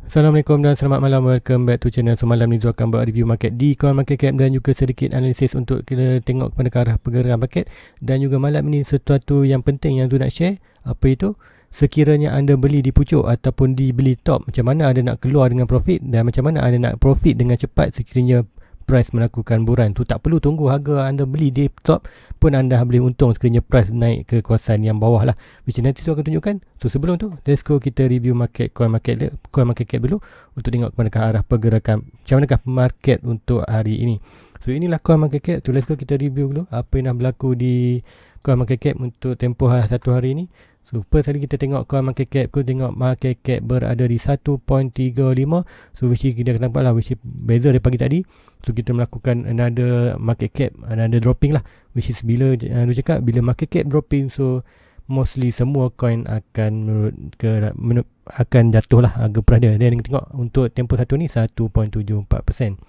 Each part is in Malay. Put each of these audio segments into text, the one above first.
Assalamualaikum dan selamat malam. Welcome back to channel. So malam ni Zul akan buat review market di CoinMarketCap dan juga sedikit analisis untuk kita tengok kepada ke arah pergerakan market. Dan juga malam ni sesuatu yang penting yang Zul nak share. Apa itu? Sekiranya anda beli di pucuk ataupun dibeli top, macam mana anda nak keluar dengan profit dan macam mana anda nak profit dengan cepat sekiranya price melakukan buran tu. Tak perlu tunggu harga anda beli di top pun anda boleh untung sekiranya price naik ke kawasan yang bawah lah, which nanti tu akan tunjukkan. So sebelum tu, let's go kita review market CoinMarketCap dulu untuk tengok kepada ke arah pergerakan macam manakah market untuk hari ini. So inilah CoinMarketCap tu. Let's go kita review dulu apa yang dah berlaku di CoinMarketCap untuk tempoh satu hari ini. So first tadi kita tengok CoinMarketCap, kita tengok market cap berada di 1.35. So which kita akan nampak lah, which beza dari pagi tadi. So kita melakukan another market cap, another dropping lah, which is bila dia cakap bila market cap dropping, so mostly semua coin akan akan jatuh lah harga price dia. Dan kita tengok untuk tempoh satu ni 1.74%.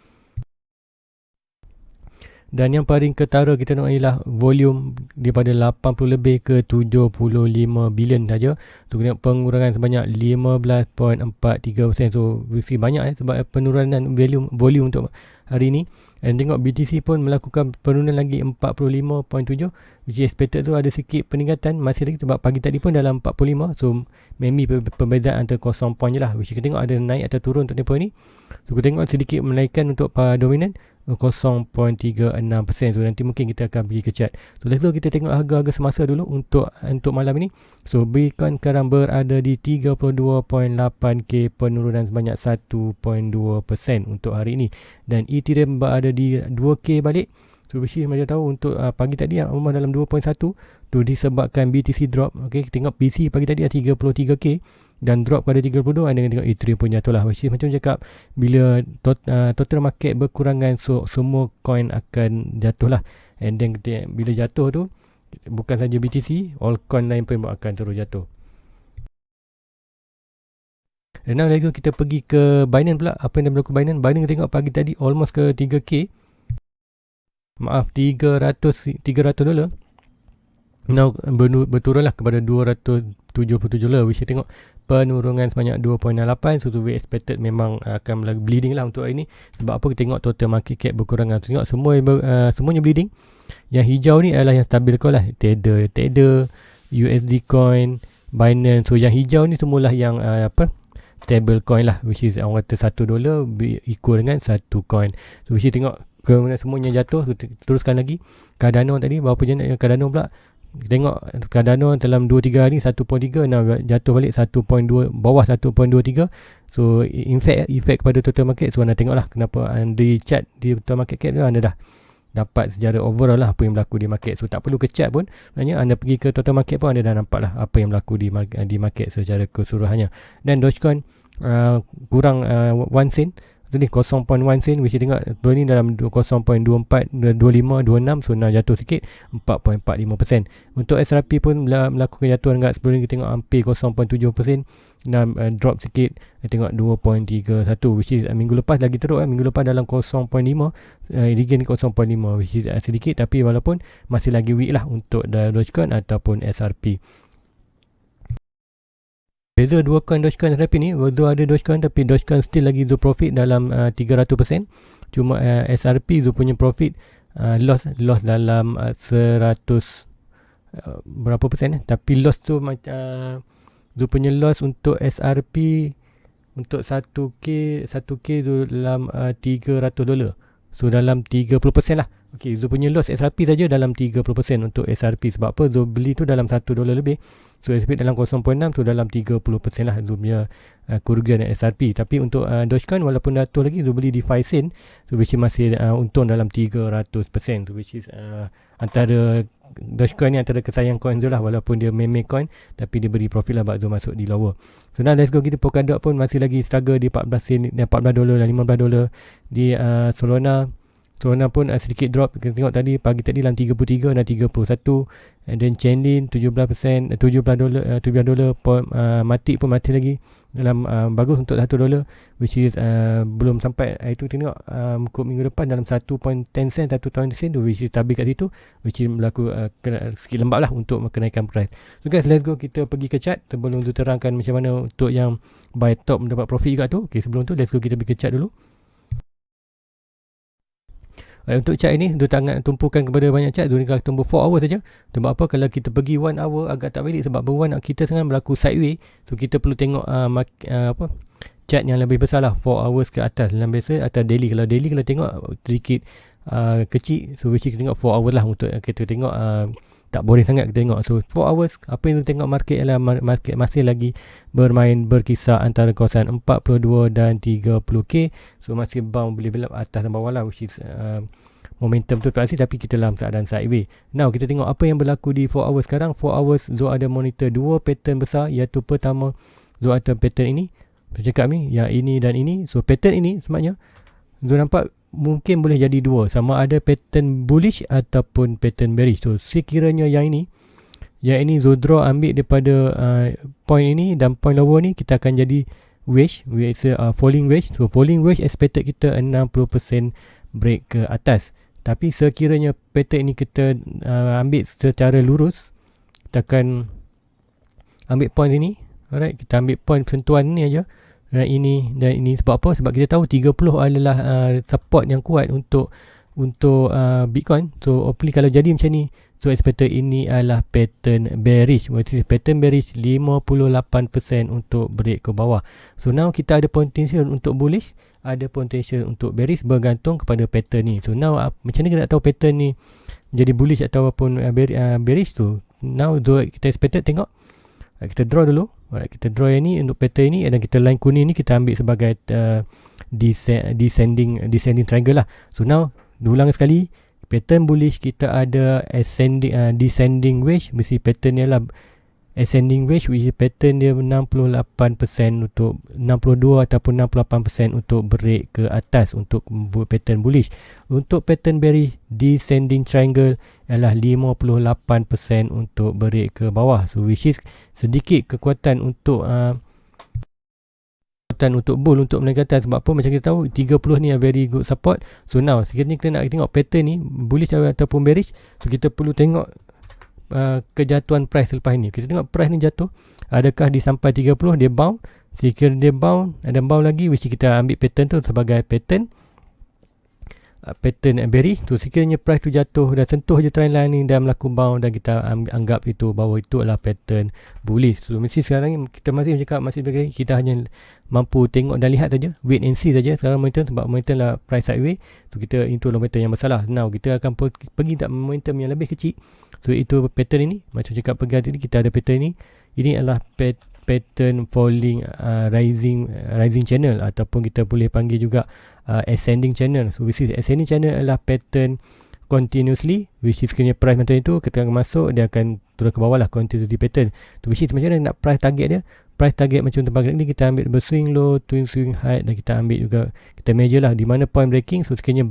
Dan yang paling ketara kita tengok ialah volume daripada 80 lebih ke 75 bilion saja. So kita tengok pengurangan sebanyak 15.43%. So mesti banyak sebab penurunan volume untuk hari ini. Dan tengok BTC pun melakukan penurunan lagi 45.7, which expected tu ada sikit peningkatan masih lagi sebab pagi tadi pun dalam 45. So maybe perbezaan antara 0 point je lah, which kita tengok ada naik atau turun untuk tempoh ini. So kita tengok sedikit menaikkan untuk dominan 0.36%. So nanti mungkin kita akan pergi ke chart. So let's go kita tengok harga-harga semasa dulu untuk malam ini. So Bitcoin sekarang berada di 32.8k, penurunan sebanyak 1.2% untuk hari ini. Dan Ethereum berada di 2k balik. So bersih macam tahu untuk pagi tadi yang rumah dalam 2.1 tu disebabkan BTC drop. Okey, kita tengok BC pagi tadi 33k dan drop pada 32. Anda tengok Ethereum pun jatuh lah. Bersih macam cakap, bila total market berkurangan, so semua coin akan jatuh lah. And then bila jatuh tu bukan saja BTC, all coin lain pun akan terus jatuh. Dan now lagi kita pergi ke Binance pula. Apa yang dah berlaku Binance? Binance kita tengok pagi tadi almost ke 3k. Maaf, $300. Now berturun lah kepada $277, which kita tengok penurunan sebanyak 2.8. So we expected memang akan bleeding lah untuk hari ni. Sebab apa? Kita tengok total market cap berkurangan. Tengok semuanya bleeding. Yang hijau ni adalah yang stabil coin lah, Tether, USD coin, Binance. So yang hijau ni semualah yang stable coin lah, which is orang kata $1 equal dengan 1 coin. So which tengok kemudian semuanya jatuh. Teruskan lagi Cardano tadi, berapa je nak Cardano pula. Tengok Cardano dalam 2-3 hari 1.3, nah jatuh balik 1.2, bawah 1.23. So in fact efek kepada total market. So anda tengok lah kenapa di chart di total market cap tu anda dah dapat sejarah overall lah apa yang berlaku di market. So tak perlu ke chart pun, sebenarnya anda pergi ke total market pun anda dah nampak lah apa yang berlaku di market secara keseluruhannya. Dan Dogecoin kurang 1 sen. Tadi 0.1 sen, which tengok ni dalam 0.24, 25, 26. So nak jatuh sikit 4.45%. Untuk SRP pun melakukan jatuhan dekat sebelum ni, kita tengok hampir 0.7%. Drop sikit, kita tengok 2.31, which is minggu lepas lagi teruk. Minggu lepas dalam 0.5, regain 0.5, which is sedikit tapi walaupun masih lagi weak lah untuk Dogecoin ataupun SRP. Beza dua coin Dogecoin SRP ni, dua ada Dogecoin tapi Dogecoin still lagi Zul profit dalam 300%. Cuma SRP Zul punya profit loss dalam 100 berapa persen tapi loss tu macam Zul punya loss untuk SRP untuk 1k Zul dalam $300. So dalam 30% lah. Okey, Zul punya loss SRP saja dalam 30% untuk SRP. Sebab apa? Zul beli tu dalam $1 lebih. So SRP dalam 0.6, so dalam 30% lah Zul punya kerugian SRP. Tapi untuk Dogecoin walaupun jatuh lagi, Zul beli di 5 sen. So which masih untung dalam 300%. So which is antara Dogecoin ni antara kesayangan coin Zul lah, walaupun dia meme coin tapi dia beri profit lah sebab Zul masuk di lower. So now let's go kita Polkadot pun masih lagi struggle di 14 sen, $14 dan $15 di Solana. So Rona pun sedikit drop. Kita tengok tadi pagi tadi dalam 33 dan 31. And then Chainlink 17%, $17, $17 mati pun mati lagi dalam bagus untuk $1, which is belum sampai itu tengok kod minggu depan dalam 1.10 sen, 1.10 sen tu, which is tabik kat situ, which is berlaku sikit lembab lah untuk kenaikan price. So guys, let's go kita pergi ke chart sebelum tu terangkan macam mana untuk yang buy top mendapat profit juga tu. Okay, sebelum tu let's go kita pergi ke chart dulu. Untuk chart ini, dia tak nak tumpukan kepada banyak chart. Dia akan tumbuh 4 hour saja. Sebab apa? Kalau kita pergi 1 hour agak tak valid. Sebab kita sekarang berlaku sideways. So kita perlu tengok chart yang lebih besar lah, 4 hours ke atas. Dalam biasa atas daily. Kalau daily kalau tengok sedikit kecil. So which kita tengok 4 hours lah untuk kita tengok tak boring sangat kita tengok. So 4 hours, apa yang kita tengok market ialah market masih lagi berkisar antara kawasan 42 dan 30k. So masih bound boleh belap atas dan bawah lah, which is momentum tu tak tapi kita dalam keadaan sideways. Now kita tengok apa yang berlaku di 4 hours sekarang. 4 hours Zul ada monitor dua pattern besar, iaitu pertama Zul ada pattern ini, saya cakap ni, yang ini dan ini. So pattern ini sebenarnya Zul nampak mungkin boleh jadi dua, sama ada pattern bullish ataupun pattern bearish. So sekiranya yang ini Zul draw ambil daripada point ini dan point lower ni, kita akan jadi wedge, falling wedge. So falling wedge expected kita 60% break ke atas. Tapi sekiranya pattern ini kita ambil secara lurus, kita akan ambil point ini. Alright, kita ambil point sentuhan ni aja. Ini dan ini. Sebab apa? Sebab kita tahu 30 adalah support yang kuat untuk Bitcoin. So hopefully kalau jadi macam ni, so expected ini adalah pattern bearish. Which is pattern bearish 58% untuk break ke bawah. So now kita ada potential untuk bullish, ada potential untuk bearish, bergantung kepada pattern ni. So now macam ni kita nak tahu pattern ni jadi bullish ataupun bearish tu. Now kita expected tengok. Kita draw dulu. Alright, kita draw yang ni untuk pattern ni, dan kita line kuning ni kita ambil sebagai descending triangle lah. So now diulang sekali, pattern bullish kita ada descending wedge, mesti pattern ni lah ascending wedge, which pattern dia 68% untuk 62 ataupun 68% untuk break ke atas untuk pattern bullish. Untuk pattern bearish, descending triangle adalah 58% untuk break ke bawah. So which is sedikit kekuatan untuk bull untuk menaik ke atas. Sebab apa? Macam kita tahu 30 ni very good support. So now sekiranya kita nak tengok pattern ni bullish ataupun bearish, so kita perlu tengok kejatuhan price selepas ini. Kita tengok price ni jatuh, adakah dia sampai 30, dia bound. Jika dia bound, ada bound lagi, which kita ambil pattern tu sebagai pattern bearish. Tu sekiranya price tu jatuh dan sentuh je trend line ni dan melakukan bound, dan kita anggap itu bahawa itu adalah pattern bullish. So mesti sekarang ni kita masih cakap kita hanya mampu tengok dan lihat saja, wait and see saja sekarang momentum, sebab momentum lah price sideways. Tu kita itu momentum yang bersalah. Now kita akan pergi tak momentum yang lebih kecil. So itu pattern ini, macam cakap pergi tadi, kita ada pattern ini. Ini adalah pattern falling rising channel, ataupun kita boleh panggil juga ascending channel. So which is ascending channel adalah pattern continuously, which is sekiranya price macam itu, ketika masuk dia akan turun ke bawah lah, continuity pattern. So which is macam mana nak price target dia. Price target macam tempat ni kita ambil berswing low, twin swing high, dan kita ambil juga, kita measure lah di mana point breaking. So sekiranya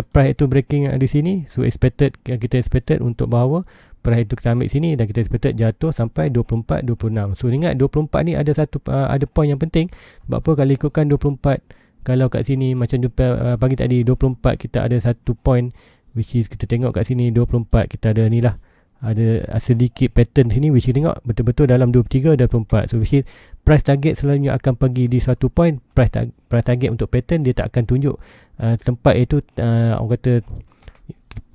price itu breaking di sini, so kita expected untuk bahawa price itu kita ambil sini, dan kita expected jatuh sampai 24, 26. So ingat 24 ni ada point yang penting. Sebab apa? Kalau ikutkan 24, kalau kat sini macam jumpa pagi tadi 24, kita ada satu point, which is kita tengok kat sini 24, kita ada ni lah, ada sedikit pattern sini, which kita tengok betul-betul dalam 23 dan 24. So which is price target selalunya akan pergi di satu point. Price target untuk pattern dia tak akan tunjuk tempat itu, orang kata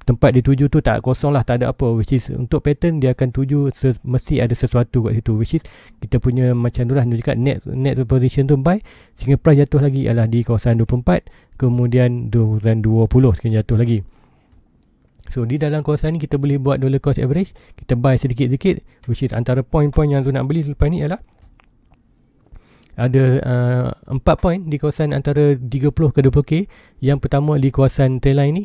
tempat dia tuju tu tak kosong lah, tak ada apa. Which is untuk pattern dia akan tuju mesti ada sesuatu kat situ, which is kita punya macam tu lah, dia cakap net position tu buy, sehingga price jatuh lagi adalah di kawasan 24, kemudian 20 sekian jatuh lagi. So di dalam kawasan ni kita boleh buat dollar cost average, kita buy sedikit-sedikit, which is antara point-point yang tu nak beli selepas ni ialah ada 4 point di kawasan antara 30 ke 20k. Yang pertama di kawasan trend line ni,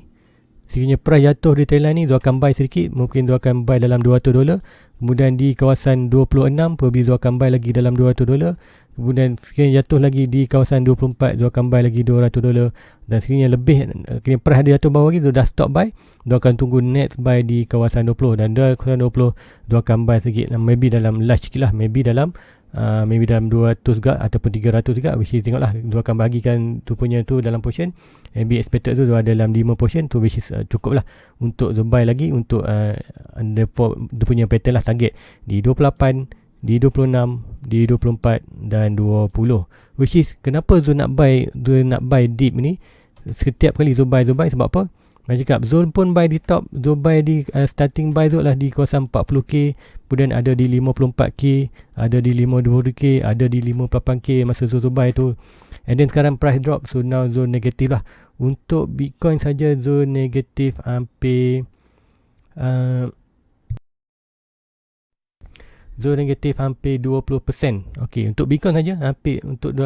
sekiranya price jatuh di trendline ni, Zul akan buy sedikit, mungkin Zul akan buy dalam $200. Kemudian di kawasan 26 probably Zul akan buy lagi dalam $200. Kemudian sekiranya jatuh lagi di kawasan 24, Zul akan buy lagi $200. Dan sekiranya lebih, sekiranya price ada jatuh bawah lagi, Zul dah stop buy, Zul akan tunggu next buy di kawasan 20. Dan di kawasan 20 Zul akan buy sedikit, maybe dalam large sikit lah, maybe dalam 200 juga ataupun 300 juga, which is tengoklah Zul akan bagikan tu punya tu dalam portion. Maybe expected tu Zul ada dalam 5 portion tu, which is cukup lah untuk Zul buy lagi untuk dia punya pattern lah, target di 28, di 26, di 24 dan 20. Which is kenapa Zul nak buy deep ni setiap kali Zul buy sebab apa? Macam cakap, Zul pun buy di top, Zul buy di starting buy Zul lah di kawasan 40k, kemudian ada di 54k, ada di 50k, ada di 58k masa Zul buy tu. And then sekarang price drop, so now Zul negatif lah. Untuk Bitcoin saja Zul negatif hampir Zul negatif hampir 20%. Okey, untuk Bitcoin saja hampir, untuk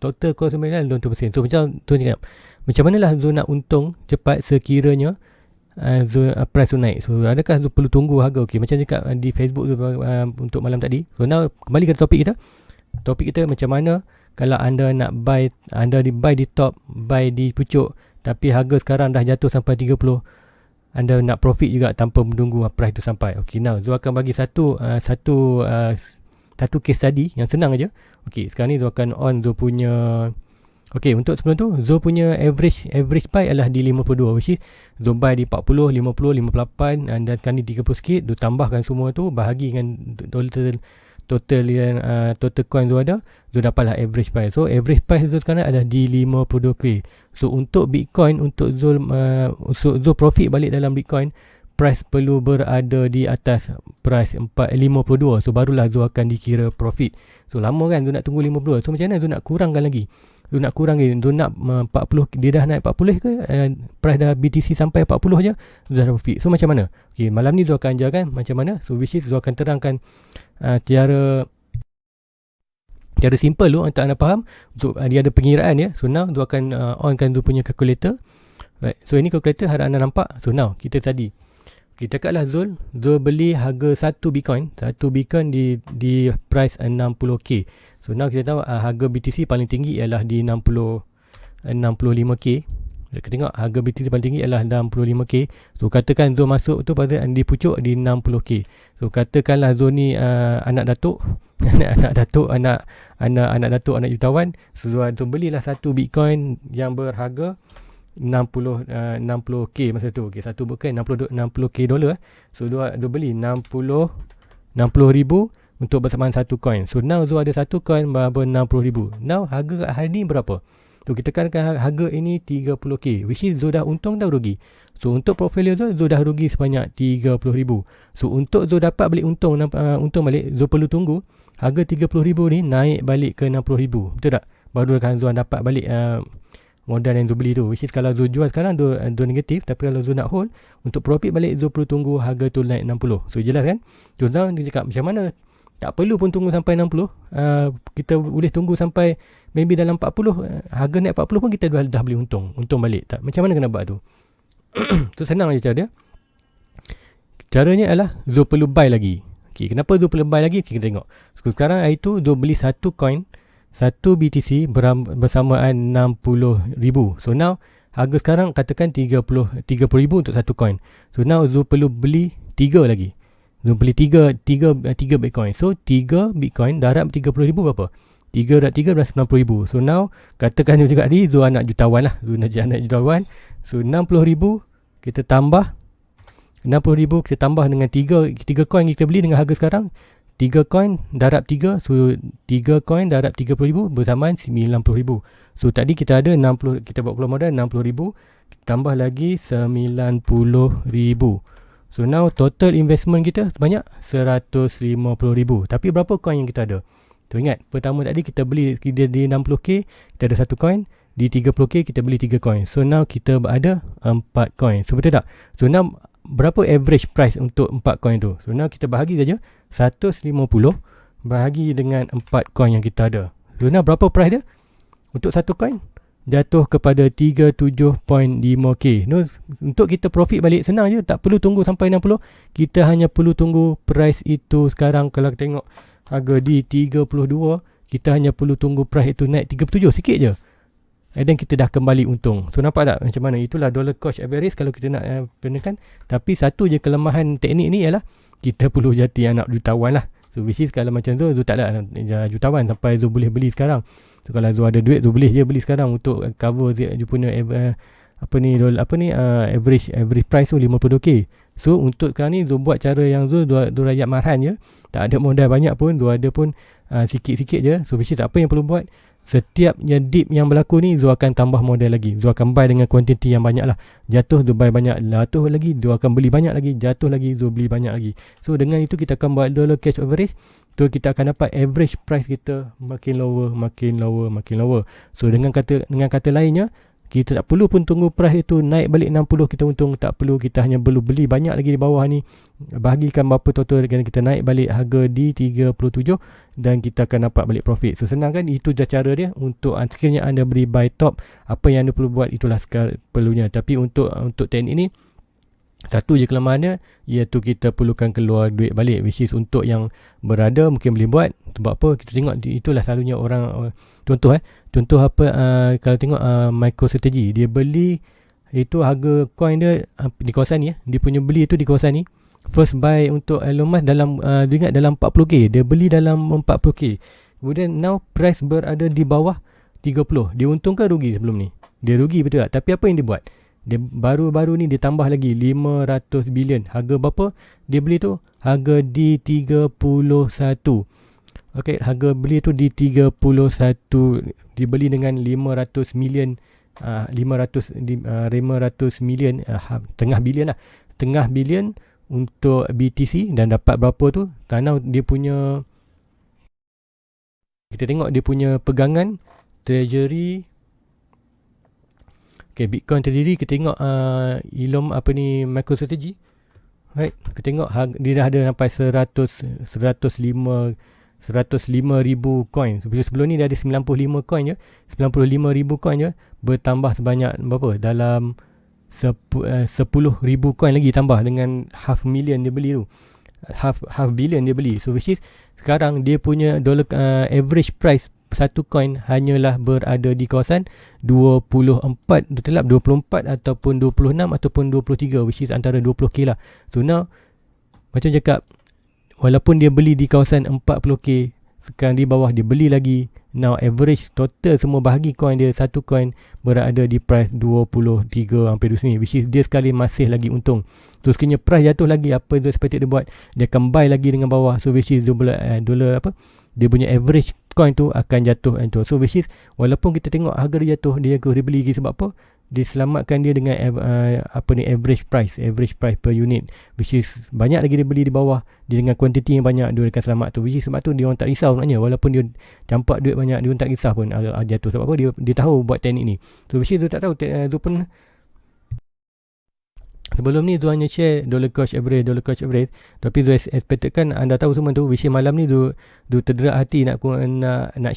total cost sebenarnya 20%. So macam tu cakap, macam manalah Zul nak untung cepat sekiranya Zul price tu naik. So adakah Zul perlu tunggu harga? Okey, macam cakap di Facebook tu untuk malam tadi. So now kembali ke topik kita. Topik kita macam mana kalau anda nak buy, anda buy di top, buy di pucuk, tapi harga sekarang dah jatuh sampai 30, anda nak profit juga tanpa menunggu price tu sampai. Okey, now Zul akan bagi satu case study yang senang aja. Okey, sekarang ni Zul akan on Zul punya. Okey, untuk sebelum tu Zul punya average buy adalah di 52, which is Zul buy di 40, 50, 58 dan sekarang ni 30 sikit. Zul tambahkan semua tu, bahagi dengan total coin Zul ada, Zul dapatlah average price. So average price Zul sekarang ada di 52k. So untuk Bitcoin, untuk Zul profit balik dalam Bitcoin, price perlu berada di atas price 52. So barulah Zul akan dikira profit. So lama kan Zul nak tunggu 52. So macam mana Zul nak kurangkan lagi? Zul nak nak 40, dia dah naik 40 ke, price dah BTC sampai 40 je, Zul dah profit. So macam mana? Okay, malam ni Zul akan ajarkan macam mana. So which is Zul akan terangkan cara simple tu untuk anda faham. Untuk dia ada pengiraan ya. So now Zul akan onkan Zul punya calculator. Right. So ini calculator harap anda nampak. So now kita cakaplah Zul beli harga satu Bitcoin di price 60k. So now kita tahu harga BTC paling tinggi ialah di 65k. Kita tengok harga BTC paling tinggi ialah 65k. So katakan Zul masuk tu pada di pucuk di 60k. So katakanlah Zul ni anak datuk, anak jutawan. So Zul belilah satu Bitcoin yang berharga 60k masa tu. Okey, satu Bitcoin 60k dolar. So Zul beli 60,000 untuk bersamaan satu coin. So now Zul ada satu coin berapa 60,000. Now harga hari ni berapa? So kita katakan harga ini 30k, which is Zul dah untung dah rugi. So untuk portfolio Zul dah rugi sebanyak 30,000. So untuk Zul dapat balik untung balik, Zul perlu tunggu harga 30,000 ni naik balik ke 60,000. Betul tak? Baru akan Zul dapat balik modal yang Zul beli tu. Which is kalau Zul jual sekarang Zul negatif, tapi kalau Zul nak hold untuk profit balik, Zul perlu tunggu harga tu naik 60. So jelas kan? So Zul dia cakap macam mana? Tak perlu pun tunggu sampai 60. Kita boleh tunggu sampai maybe dalam 40. Harga naik 40 pun kita dah beli untung balik. Tak? Macam mana kena buat tu? Tu senang je cara dia. Caranya adalah Zul perlu buy lagi. Okay, kenapa Zul perlu buy lagi? Okay, kita tengok. So, sekarang hari tu Zul beli satu coin, satu BTC bersamaan 60,000. So now harga sekarang katakan 30,000 untuk satu coin. So now Zul perlu beli 3 lagi. Zul beli 3 Bitcoin. So 3 Bitcoin darab 30,000 berapa? 3 darab 3 dah 90,000. So now katakan juga tadi Zul anak jutawan lah. Zul anak jutawan. So 60,000 kita tambah 60,000 kita tambah dengan 3 coin kita beli dengan harga sekarang. 3 coin darab 3. So 3 coin darab 30,000 bersamaan 90,000. So tadi kita ada 60, kita buat keluar modal 60,000, kita tambah lagi 90,000. So now total investment kita sebanyak 150,000. Tapi berapa coin yang kita ada? So ingat, pertama tadi kita beli di 60k, kita ada satu coin. Di 30k kita beli 3 coin. So now kita ada 4 coin. So betul tak? So now berapa average price untuk 4 coin tu? So now kita bahagi saja 150 bahagi dengan 4 coin yang kita ada. So now berapa price dia? Untuk satu coin jatuh kepada 37.5k. No, untuk kita profit balik senang je, tak perlu tunggu sampai 60. Kita hanya perlu tunggu price itu sekarang. Kalau tengok harga di 32, kita hanya perlu tunggu price itu naik 37 sikit je, and then kita dah kembali untung. So nampak tak macam mana? Itulah dollar cost average kalau kita nak gunakan. Tapi satu je kelemahan teknik ni ialah kita perlu jati anak jutawan lah. So which is kalau macam tu tak ada jutawan sampai Zul boleh beli sekarang. So kalau Zul ada duit, Zul boleh je beli sekarang untuk cover dia punya average price tu 52k. So untuk sekarang ni Zul buat cara yang Zul rakyat marhan je, tak ada modal banyak pun, Zul ada pun sikit-sikit je. So which is apa yang perlu buat, setiap dip yang berlaku ni Zul akan tambah modal lagi. Zul akan buy dengan kuantiti yang banyak lah. Jatuh Zul buy banyak, jatuh lagi Zul akan beli banyak lagi, jatuh lagi Zul beli banyak lagi. So dengan itu kita akan buat dollar cash average. So kita akan dapat average price kita makin lower, makin lower, makin lower. So dengan kata lainnya, kita tak perlu pun tunggu price itu naik balik 60 kita untung. Tak perlu, kita hanya perlu beli banyak lagi di bawah ni, bahagikan berapa total dengan kita naik balik harga di 37, dan kita akan dapat balik profit. So senang kan? Itu je cara dia untuk sekiranya anda beli buy top. Apa yang anda perlu buat itulah perlunya. Tapi untuk teknik ni, satu je kelemahan dia, iaitu kita perlukan keluar duit balik, which is untuk yang berada mungkin boleh buat. Sebab apa? Kita tengok itulah selalunya orang contoh apa, kalau tengok MicroStrategy, dia beli itu harga coin dia di kawasan ni, dia punya beli itu di kawasan ni. First buy untuk Elon Musk dalam dia ingat dalam 40k, dia beli dalam 40k. Kemudian now price berada di bawah 30. Dia untung ke rugi sebelum ni? Dia rugi, betul tak? Tapi apa yang dia buat? Dia baru-baru ni dia tambah lagi 500 bilion. Harga berapa dia beli tu? Harga di 31. Okey, harga beli tu di 31. Dibeli dengan 500 million, 500 million, tengah bilion lah. Tengah bilion untuk BTC, dan dapat berapa tu? Karena dia punya, kita tengok dia punya pegangan treasury. Okay, Bitcoin terdiri, kita tengok MicroStrategy, right? Kita tengok dia dah ada sampai 105,000 coin. Sebelum ni dia ada 95 coin je, 95,000 coin je, bertambah sebanyak berapa? Dalam 10,000 coin lagi tambah dengan half million dia beli tu, half billion dia beli. So which is sekarang dia punya dollar average price satu coin hanyalah berada di kawasan 24 ataupun 26 ataupun 23, which is antara 20k lah. So now macam cakap, walaupun dia beli di kawasan 40k, sekarang di bawah dia beli lagi. Now average total semua bahagi coin dia, satu coin berada di price 23 hampir sini, which is dia sekali masih lagi untung. So sekiranya price jatuh lagi, apa dia expected dia buat? Dia akan buy lagi dengan bawah. So which is dollar apa, dia punya average coin tu akan jatuh. So which is walaupun kita tengok harga dia jatuh, dia beli lagi. Sebab apa? Diselamatkan dia dengan average price per unit, which is banyak lagi dia beli di bawah, dia dengan kuantiti yang banyak, dia akan selamat tu. Which is sebab tu dia orang tak risau sebenarnya, walaupun dia campak duit banyak, dia orang tak risau pun jatuh. Sebab apa? Dia tahu buat teknik ni. So which is dia tak tahu, tu pun sebelum ni tu hanya share dollar cost average. Tapi tu expected kan anda tahu semua tu, which is malam ni tu terderak hati nak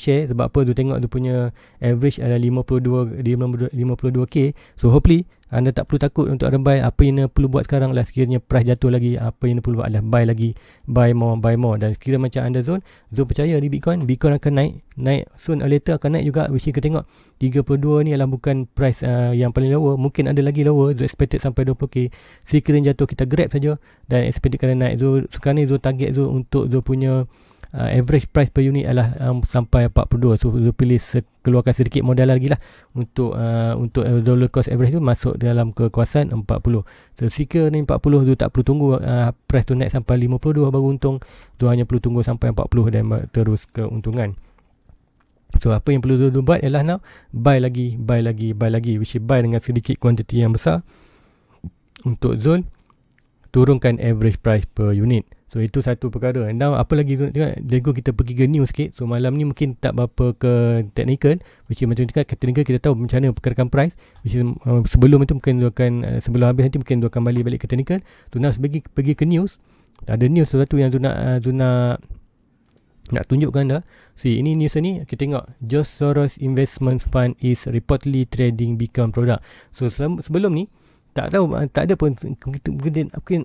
share. Sebab apa? Tu tengok tu punya average adalah 52k. So hopefully anda tak perlu takut untuk ada buy. Apa yang anda perlu buat sekarang lah, sekiranya price jatuh lagi, apa yang anda perlu buat adalah buy lagi, buy more. Dan sekiranya macam anda Zul percaya di Bitcoin akan naik soon or later akan naik juga. Which is kita tengok 32 ni adalah bukan price yang paling lower, mungkin ada lagi lower. Zul expected sampai 20k. Sekiranya jatuh kita grab saja, dan expected kena naik. Zul sekarang ni Zul target Zul untuk Zul punya average price per unit adalah sampai 42. So Zul pilih keluarkan sedikit modal lagi lah untuk dollar cost average tu masuk dalam kekuasaan 40. So jika ni 40, Zul tak perlu tunggu price tu naik sampai 52 baru untung. Zul hanya perlu tunggu sampai 40 dan terus keuntungan. So apa yang perlu Zul buat ialah now buy lagi, which is buy dengan sedikit kuantiti yang besar untuk Zul turunkan average price per unit. So itu satu perkara. Now apa lagi Zul tengok, Lego kita pergi ke news sikit. So malam ni mungkin tak berapa ke technical, which is macam cakap technical kita tahu macam mana perkarakan price, which is sebelum itu mungkin Zul akan sebelum habis nanti mungkin Zul akan balik ke technical. So now pergi ke news. Ada news sesuatu yang Zul nak nak tunjukkan dah. Ini news ni kita tengok, George Soros Investment Fund is reportedly trading Bitcoin product. So sebelum ni tak tahu, tak ada pun mungkin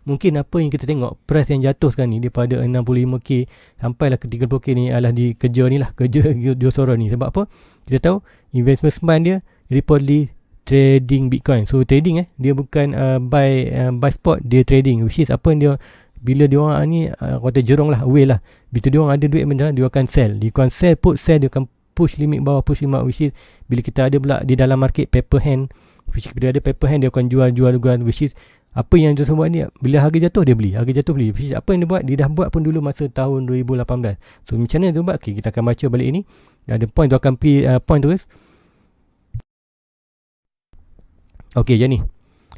mungkin apa yang kita tengok price yang jatuh sekarang ni daripada 65k sampailah ke 30k ni adalah kerja George Soros ni. Sebab apa? Kita tahu investment fund dia reportedly trading Bitcoin. So trading dia bukan buy spot, dia trading, which is apa dia, bila dia orang ni kata jerong lah, away lah, bila dia orang ada duit benda, dia akan sell, dia akan push limit bawah, push limit, which is bila kita ada pula di dalam market paper hand, which is bila ada paper hand dia akan jual, which is apa yang dia buat ni, bila harga jatuh dia beli, which is apa yang dia buat, dia dah buat pun dulu masa tahun 2018. So macam mana dia buat? Okay, kita akan baca balik ini, ada point tu akan point terus. Okay, jadi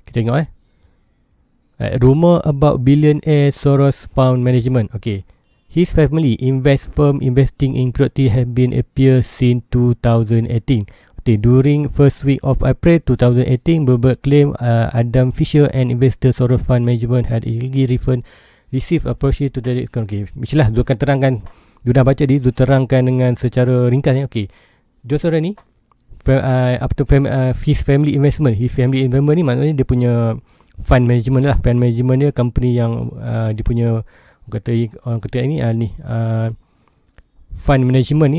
kita tengok rumor about billionaire Soros Fund Management. Okay, his family invest firm investing in crypto have been appear since 2018. Okay, during first week of April 2018, Bloomberg claim Adam Fisher and investor Soros Fund Management had illegally received a proceed to the account. Okay, misalnya dia akan terangkan, dia dah baca dia terangkan dengan secara ringkas ya. Okay, George Soros ni his family investment ni maknanya dia punya fund management lah. Fund management dia company yang dia punya orang kata ni fund management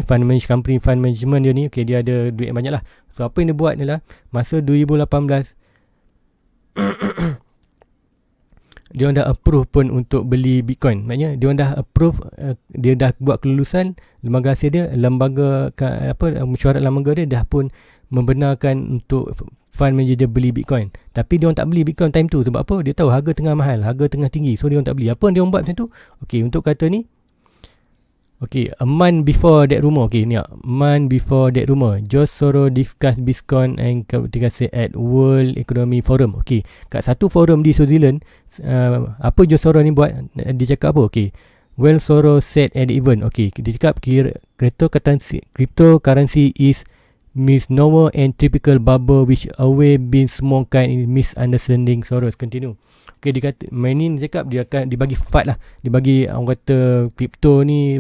dia ni. Okay, dia ada duit banyak lah. So apa yang dia buat ni lah, masa 2018 dia dah approve pun untuk beli Bitcoin. Maknanya dia dah approve, dia dah buat kelulusan lembaga hasil dia, mesyuarat lembaga dia dah pun membenarkan untuk fund manager dia beli Bitcoin. Tapi dia orang tak beli Bitcoin time tu. Sebab apa? Dia tahu harga tengah mahal, harga tengah tinggi. So dia orang tak beli. Apa yang dia orang buat macam tu? Okay, untuk kata ni, okay, a month before that rumor. Okay, ni month before that rumor, George Soros discuss Bitcoin and cryptocurrency at World Economic Forum. Okay, kat satu forum di Switzerland, apa George Soros ni buat? Dia cakap apa? Okay, well, Soros said at the event. Okay, dia cakap cryptocurrency is misnomer and typical bubble which away been small kind in misunderstanding. Soros continue. Okay, dia kata mainin cakap dia akan dibagi fight lah, dibagi orang kata kripto ni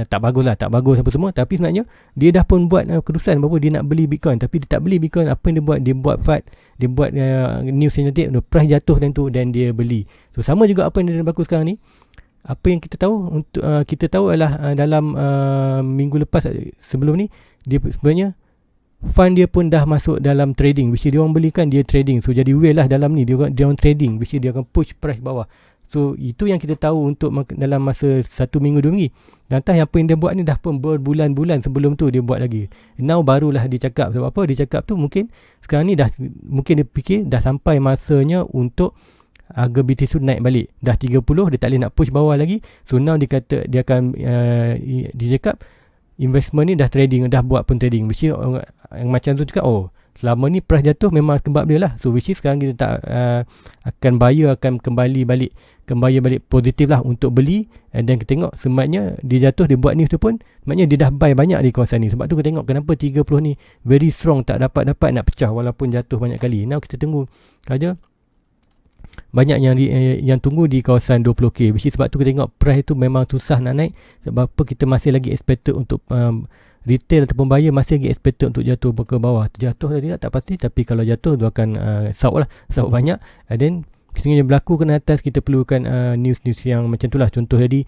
tak bagus apa semua. Tapi sebenarnya dia dah pun buat keputusan bahawa dia nak beli Bitcoin, tapi dia tak beli Bitcoin. Apa yang dia buat? Dia buat fight, dia buat news yang cantik, price jatuh dan dia beli. So sama juga apa yang dia berlaku sekarang ni. Apa yang kita tahu, untuk kita tahu adalah dalam minggu lepas sebelum ni, dia sebenarnya fund dia pun dah masuk dalam trading, which dia orang belikan, dia trading. So jadi whale lah dalam ni, dia orang trading, which dia akan push price bawah. So itu yang kita tahu untuk dalam masa 1 minggu 2 minggu. Dan entah apa yang dia buat ni dah pun berbulan-bulan sebelum tu dia buat lagi. Now barulah dia cakap. Sebab apa dia cakap tu? Mungkin sekarang ni mungkin dia fikir dah sampai masanya untuk harga BTC naik balik. Dah 30, dia tak boleh nak push bawah lagi. So now dia kata dia akan dia cakap investment ni dah trading, dah buat pun trading. Which is yang macam tu cakap, selama ni price jatuh memang sebab dia lah. So which is sekarang kita tak akan kembali balik positif lah untuk beli. Dan kita tengok semaknya dia jatuh, dia buat news tu pun maknanya dia dah buy banyak di kawasan ni. Sebab tu kita tengok kenapa 30 ni very strong, tak dapat nak pecah walaupun jatuh banyak kali. Now kita tunggu saja. Banyak yang tunggu di kawasan 20k, which is sebab tu kita tengok price tu memang susah nak naik. Sebab apa? Kita masih lagi expected untuk retail ataupun buyer masih lagi expected untuk jatuh ke bawah. Jatuh tadi tak pasti, tapi kalau jatuh dia akan saut banyak. And then sekiranya berlaku ke atas, kita perlukan news-news yang macam tu lah. Contoh tadi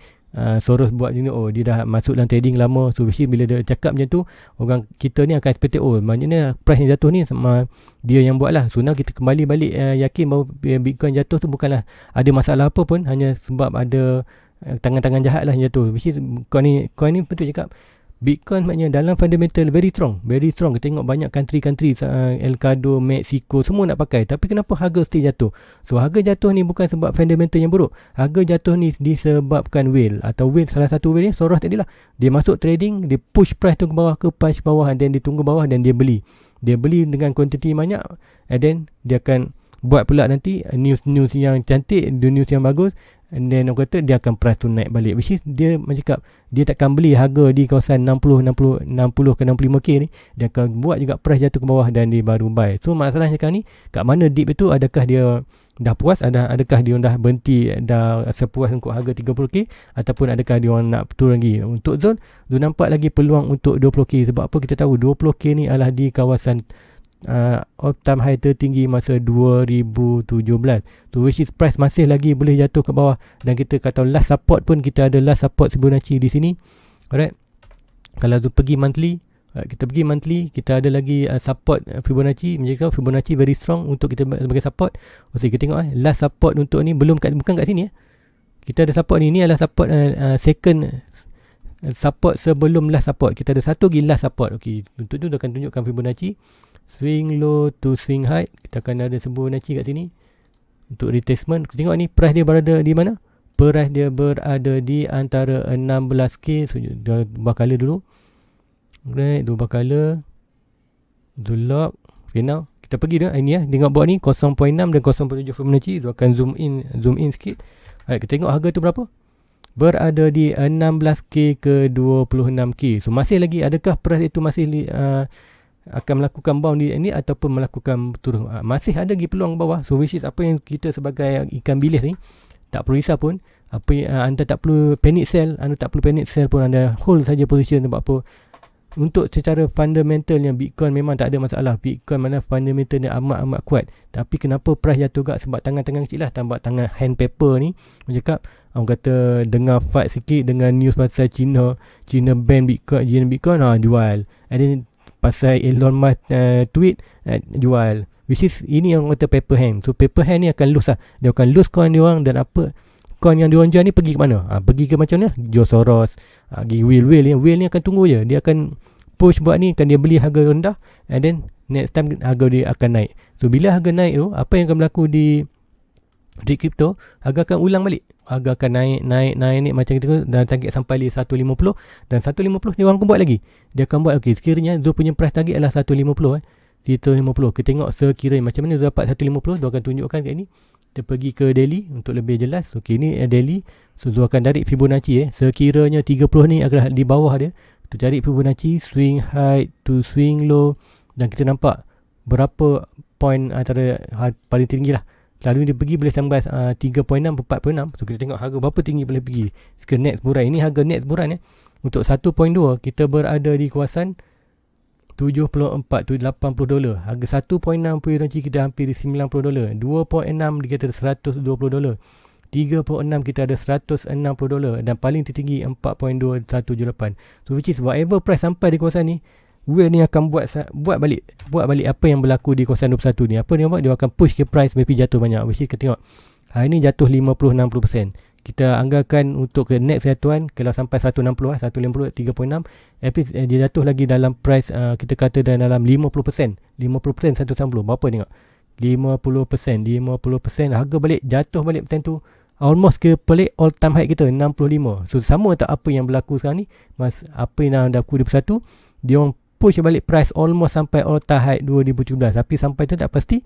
Soros buat ni, dia dah masuk dalam trading lama. So bila dia cakap macam tu, orang kita ni akan expected, maknanya price yang jatuh ni sama dia yang buat lah. So now kita kembali balik yakin bahawa Bitcoin jatuh tu bukanlah ada masalah apa pun, hanya sebab ada tangan-tangan jahat lah yang jatuh. Which is kau ni betul cakap, Bitcoin maknanya dalam fundamental very strong. Kita tengok banyak country Elcado, Mexico semua nak pakai. Tapi kenapa harga still jatuh? So harga jatuh ni bukan sebab fundamental yang buruk. Harga jatuh ni disebabkan whale. Atau whale, salah satu whale ni Soros tadi lah. Dia masuk trading, dia push price tu ke bawah, push bawah, dan dia tunggu bawah dan dia beli. Dia beli dengan kuantiti banyak, and then dia akan buat pula nanti news yang cantik, news yang bagus, and then orang kata dia akan price tu naik balik, which is dia macam cakap dia takkan beli harga di kawasan 60 ke 65k ni, dia akan buat juga price jatuh ke bawah dan dia baru buy. So masalahnya sekarang ni kat mana dip itu, adakah dia dah puas, adakah dia dah berhenti, dah sepuas untuk harga 30k, ataupun adakah dia orang nak turun lagi. Untuk zone nampak lagi peluang untuk 20k. Sebab apa kita tahu 20k ni adalah di kawasan all time high tertinggi masa 2017, so which is price masih lagi boleh jatuh ke bawah, dan kita kata last support pun kita ada last support Fibonacci di sini. Alright, kalau tu pergi monthly, kita pergi monthly, kita ada lagi support Fibonacci, menjaga Fibonacci very strong untuk kita sebagai support. So kita tengok last support untuk ni bukan kat sini kita ada support ni adalah support second support sebelum last support. Kita ada satu lagi last support. Okey, untuk tu dia akan tunjukkan Fibonacci swing low to swing high. Kita akan ada Fibonacci kat sini untuk retracement. Kita tengok ni price dia berada di mana? Price dia berada di antara 16k. So dia ubah color dulu. Right, dia ubah color. Do lock. Okay, now kita pergi dah ini tengok bawah ni 0.6 dan 0.7 Fibonacci. Dia akan zoom in sikit. Alright, kita tengok harga tu berapa? Berada di 16k ke 26k. So masih lagi, adakah price itu masih akan melakukan bound di ini ataupun melakukan turun? Masih ada lagi peluang bawah. So which is apa yang kita sebagai ikan bilis ni tak perlu risau pun. Apa anda tak perlu panic sell, pun anda hold saja position. Sebab apa? Untuk secara fundamentalnya Bitcoin memang tak ada masalah. Bitcoin mana fundamentalnya amat kuat. Tapi kenapa price jatuh juga? Sebab tangan-tangan kecil lah, tambah tangan hand paper ni. Macam cakap, orang kata dengar fight sikit dengan news pasal China ban Bitcoin, jual. And then pasal Elon Musk tweet, jual. Which is ini yang kata paper hand. So paper hand ni akan lose lah. Dia akan lose coin dia orang, dan apa coin yang dia orang jual ni pergi ke mana? Pergi ke macam mana? Jual Soros, pergi whale ni akan tunggu je. Dia akan push buat ni, kan dia beli harga rendah, and then next time harga dia akan naik. So bila harga naik tu, apa yang akan berlaku di crypto, harga akan ulang balik. Harga akan naik macam itu, dan target sampai 150, dan 150 dia orang akan buat lagi. Dia akan buat, okey, sekiranya Zul punya price target adalah 150 150. Kita tengok sekiranya macam mana Zul dapat 150. Dia akan tunjukkan kat ni. Kita pergi ke daily untuk lebih jelas. Okey, ni daily. So Zul akan tarik Fibonacci sekiranya 30 ni adalah di bawah dia. Tu cari Fibonacci swing high to swing low, dan kita nampak berapa point antara paling tinggi lah. Selalu dia pergi boleh sampai 3.6 4.6. So kita tengok harga berapa tinggi boleh pergi. Sekarang next buran. Ini harga next buran Untuk 1.2 kita berada di kawasan 74 to 80 dolar. Harga 1.6 Fibonacci kita hampir di 90 dolar. 2.6 kita ada 120 dolar. 3.6 kita ada 160 dolar, dan paling tertinggi 4.2178. So which is whatever price sampai di kawasan ni, whale ni akan buat balik apa yang berlaku di kawasan 21 ni. Apa dia buat? Dia akan push ke price maybe jatuh banyak. Which is kita tengok hari ni jatuh 50-60%. Kita anggarkan untuk ke next jatuhan kalau sampai 160 150 3.6, tapi dia jatuh lagi dalam price kita kata dalam 50% 160. Berapa tengok? 50% harga balik jatuh balik macam tu, almost ke pelik all time high kita 65. So sama tak apa yang berlaku sekarang ni, apa yang dah berlaku di 21, dia orang push balik price almost sampai all time high 2017, tapi sampai tu tak pasti.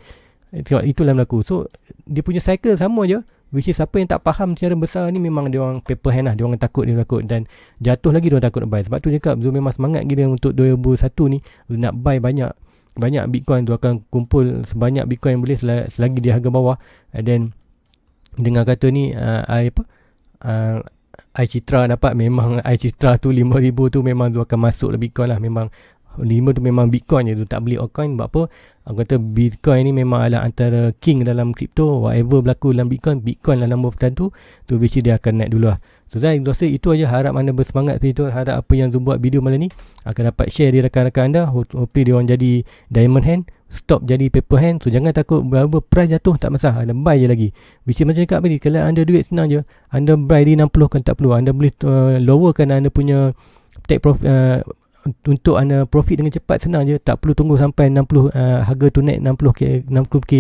Tengok, itulah berlaku. So dia punya cycle sama je, which is siapa yang tak faham secara besar ni, memang dia orang paper hand lah. Dia orang takut, dan jatuh lagi dia orang takut nak buy. Sebab tu cakap Zul memang semangat gila untuk 2021 ni nak buy banyak Bitcoin. Tu akan kumpul sebanyak Bitcoin yang boleh selagi dia harga bawah. And then dengar kata ni iCitra dapat, memang iCitra tu 5,000 tu memang tu akan masuk lah Bitcoin lah. Memang 5 tu memang Bitcoin je tu, tak beli altcoin. Sebab apa? Aku kata Bitcoin ni memang adalah antara king dalam crypto. Whatever berlaku dalam Bitcoin lah nombor tertentu tu, which dia akan naik dulu lah. So saya rasa itu aja. Harap anda bersemangat seperti itu. Harap apa yang Zul buat video malam ni akan dapat share di rakan-rakan anda. Hopefully dia orang jadi diamond hand, stop jadi paper hand. So jangan takut, berapa price jatuh tak masalah, anda buy je lagi. Which macam cakap tadi, kalau anda duit senang je, anda buy di 60 kan tak perlu. Anda boleh lowerkan anda punya take profit, untuk anda profit dengan cepat, senang je. Tak perlu tunggu sampai 60 harga tu naik 60k.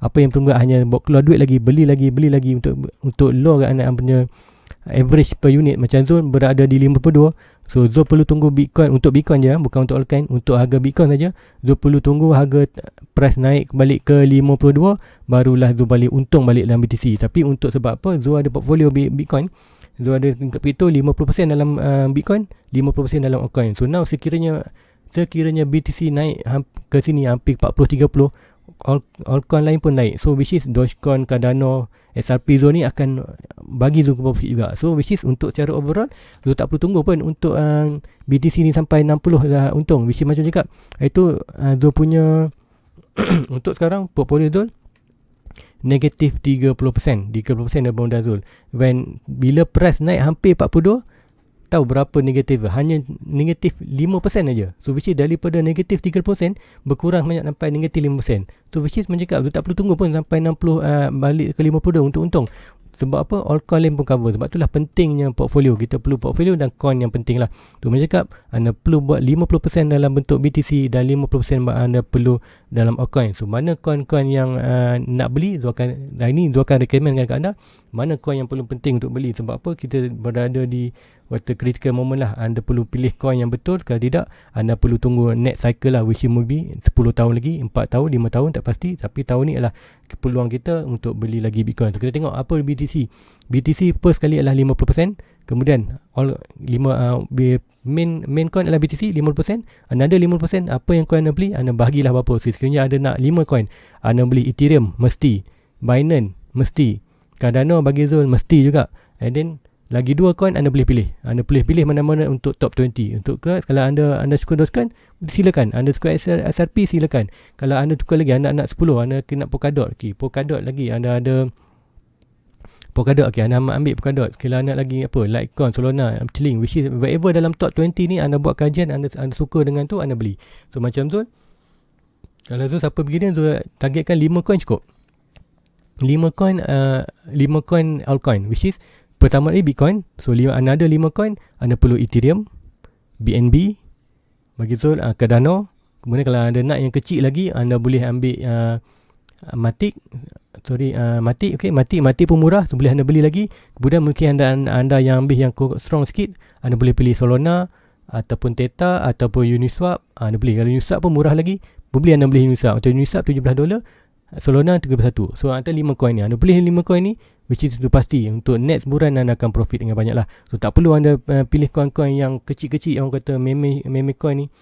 Apa yang perlu buat hanya keluar duit lagi, beli lagi untuk lower anda punya average per unit. Macam Zul berada di 52. So Zul perlu tunggu Bitcoin, untuk Bitcoin je, bukan untuk altcoin, untuk harga Bitcoin saja Zul perlu tunggu harga price naik balik ke 52, barulah Zul balik untung balik dalam BTC. Tapi untuk sebab apa, Zul ada portfolio Bitcoin, Zul ada crypto 50% dalam Bitcoin, 50% dalam altcoin. So now sekiranya BTC naik ke sini hampir 40-30, altcoin lain pun naik. So which is Dogecoin, Cardano, XRP Zul ni akan bagi Zul profit juga. So which is untuk secara overall Zul tak perlu tunggu pun untuk BTC ni sampai 60 dah untung. Which is macam cakap, itu Zul punya untuk sekarang portfolio Zul negatif 30% dari modal Zul. Bila price naik hampir 42, tahu berapa negatif? Hanya negatif 5% aja. So which is daripada negatif 30% berkurang banyak sampai negatif 5%. So which is mencakap tak perlu tunggu pun sampai 60 balik ke 52 untuk untung. Sebab apa? Altcoin lain pun cover. Sebab itulah pentingnya portfolio. Kita perlu portfolio dan coin yang penting lah. Tu mencakap anda perlu buat 50% dalam bentuk BTC dan 50% anda perlu dalam altcoin. So mana coin-coin yang nak beli, Zul akan recommend kat anda mana coin yang paling penting untuk beli. Sebab apa? Kita berada di waktu critical moment lah. Anda perlu pilih coin yang betul. Kalau tidak, anda perlu tunggu next cycle lah, which will be 10 tahun lagi, 4 tahun, 5 tahun, tak pasti. Tapi tahun ni adalah peluang kita untuk beli lagi Bitcoin. So, kita tengok apa BTC. BTC first kali adalah 50%. Kemudian main coin adalah BTC 50%. Another 50%, apa yang coin anda beli, anda bahagilah berapa. So, sekiranya ada nak 5 coin, anda beli Ethereum mesti, Binance mesti, Cardano bagi Zul mesti juga. And then lagi 2 coin anda boleh pilih. Anda boleh pilih mana-mana untuk top 20. Untuk kalau anda suka Dogecoin, silakan. Anda suka XRP, silakan. Kalau anda suka lagi, anda nak 10, anda kena Polkadot. Okay, Polkadot lagi. Anda ada Polkadot. Okay, anda ambil Polkadot. Kalau anda lagi apa, Litecoin, Solana, Chainlink, which is whatever dalam top 20 ni, anda buat kajian, anda suka dengan tu, anda beli. So macam Zul, kalau Zul siapa begini, Zul targetkan 5 coin cukup. 5 coin altcoin, which is pertama ni Bitcoin. So anda ada 5 coin, anda perlu Ethereum, BNB, bagi Zul Cardano. Kemudian kalau anda nak yang kecil lagi, anda boleh ambil Matic. Okay, Matic pun murah, so boleh anda beli lagi. Kemudian mungkin anda yang ambil yang strong sikit, anda boleh pilih Solana ataupun Theta ataupun Uniswap. Anda beli. Kalau Uniswap pun murah lagi, boleh anda beli Uniswap. Macam Uniswap $17, Solana 31. So antara 5 coin ni, anda boleh 5 coin ni, which is itu pasti untuk next bulan anda akan profit dengan banyak lah. So tak perlu anda pilih coin-coin yang kecil-kecil, yang kata meme coin ni,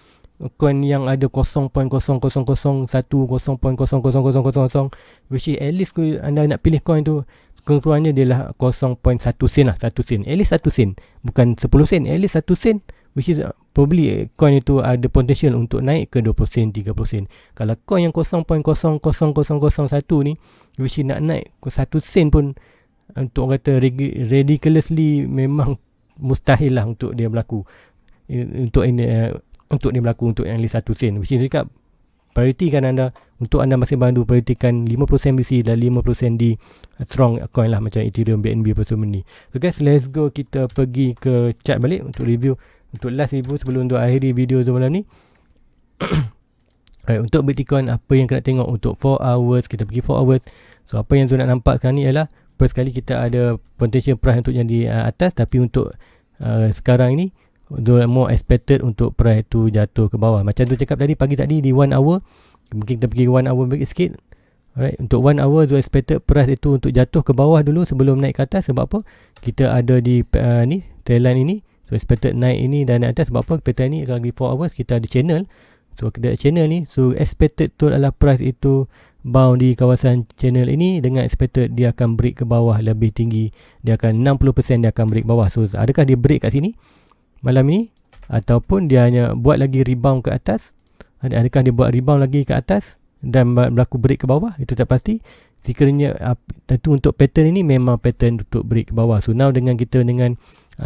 coin yang ada 0.0001, 0.000000, which is at least anda nak pilih coin tu, kekurangnya dia lah 0.1 sen lah, 1 sen, at least 1 sen, bukan 10 sen, at least 1 sen, which is probably coin itu ada potential untuk naik ke 20 sen, 30 sen. Kalau coin yang 0.00001 ni, which is nak naik ke 1 sen pun, untuk kata ridiculously, memang mustahil lah untuk dia berlaku. Untuk dia berlaku untuk yang 1 sen. Which is dekat priority kan anda, untuk anda masih bantu prioritikan 50% BC dan 5% di strong coin lah, macam Ethereum, BNB apa semua ni. So guys, let's go, kita pergi ke chart balik untuk review, untuk last review sebelum untuk akhiri video malam ni. Right, untuk Bitcoin apa yang kena tengok untuk 4 hours, kita pergi 4 hours. So apa yang saya nak nampak sekarang ni ialah, first kali kita ada potential price untuk yang di atas, tapi untuk sekarang ni more expected untuk price tu jatuh ke bawah. Macam tu cakap tadi, pagi tadi di 1 hour, mungkin kita pergi 1 hour sikit. Alright, untuk 1 hour tu expected price itu untuk jatuh ke bawah dulu sebelum naik ke atas. Sebab apa? Kita ada di ni trendline ini. So expected naik ini dan naik atas. Sebab apa? Pattern ni kalau di 4 hours kita ada channel. So kita ada channel ni, so expected tu adalah price itu bound di kawasan channel ini, dengan expected dia akan break ke bawah lebih tinggi. Dia akan 60% dia akan break bawah. So adakah dia break kat sini malam ini, ataupun dia hanya buat lagi rebound ke atas? Adakah dia buat rebound lagi ke atas dan berlaku break ke bawah? Itu tak pasti. Sekiranya tentu untuk pattern ini memang pattern untuk break ke bawah. So now dengan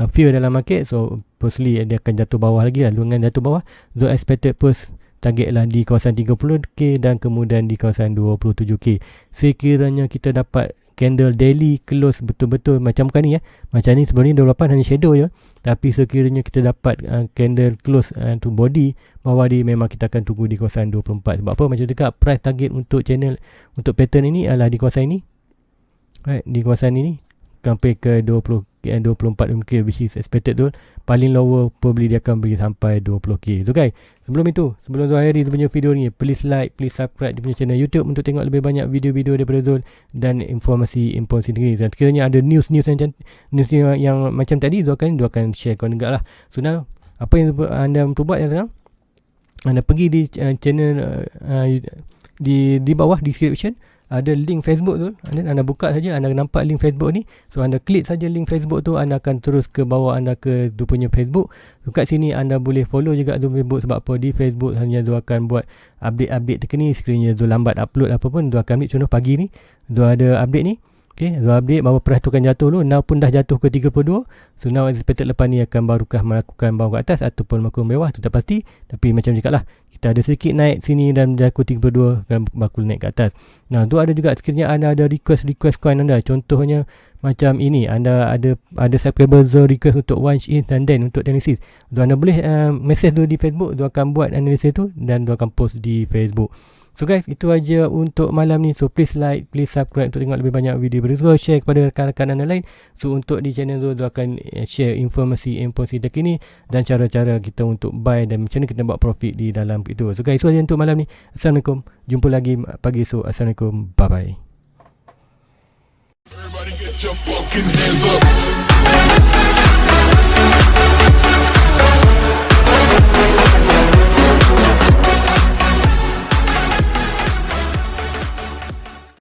fear dalam market, so firstly dia akan jatuh bawah lagi lah. Dengan jatuh bawah, so expected first target lah di kawasan 30k dan kemudian di kawasan 27k. Sekiranya kita dapat candle daily close betul-betul macam bukan ni ya. Macam ni sebelum ni 28 hanya shadow je. Tapi sekiranya kita dapat candle close to body bawah dia, memang kita akan tunggu di kawasan 24. Sebab apa? Macam dekat price target untuk channel, untuk pattern ini adalah di kawasan ini. Right, di kawasan ini sampai ke 20 24 which is expected tu, paling lower probably dia akan bagi sampai 20k. So guys, sebelum Zul akhiri dia punya video ni, please like, please subscribe dia punya channel YouTube untuk tengok lebih banyak video-video daripada Zul dan informasi ni. Dan sekiranya ada news yang macam tadi, Zul akan share kau juga lah. So now, apa yang anda perlu buat sekarang, anda pergi di channel di bawah description ada link Facebook tu, anda buka saja, anda nampak link Facebook ni. So anda klik saja link Facebook tu, anda akan terus ke bawah, anda ke tu punya Facebook. So kat sini anda boleh follow juga tu Facebook. Sebab apa, di Facebook hanya Zul akan buat update terkini. Sekiranya Zul lambat upload apa pun, Zul akan ambil contoh pagi ni Zul ada update ni. Okay, Zul update bahawa price tu akan jatuh dulu. Now pun dah jatuh ke 32. So now expected lepas ni akan barukah melakukan bawah ke atas ataupun melakukan bawah, tu tak pasti. Tapi macam cakap lah, kita ada sedikit naik sini dan jatuh 32 dan bakul naik ke atas. Nah, tu ada juga sekiranya anda ada request coin anda. Contohnya macam ini, anda ada subscriber Zul request untuk Once In dan then untuk analysis. Zul anda boleh message tu di Facebook. Zul akan buat analysis tu dan Zul akan post di Facebook. So guys, itu aja untuk malam ni. So please like, please subscribe untuk tengok lebih banyak video berikut. Share kepada rakan-rakan anda lain. So untuk di channel Zul akan share informasi terkini dan cara-cara kita untuk buy dan macam mana kita buat profit di dalam itu. So guys, itu aja untuk malam ni. Assalamualaikum. Jumpa lagi pagi esok. Assalamualaikum. Bye bye. Everybody get your fucking hands up.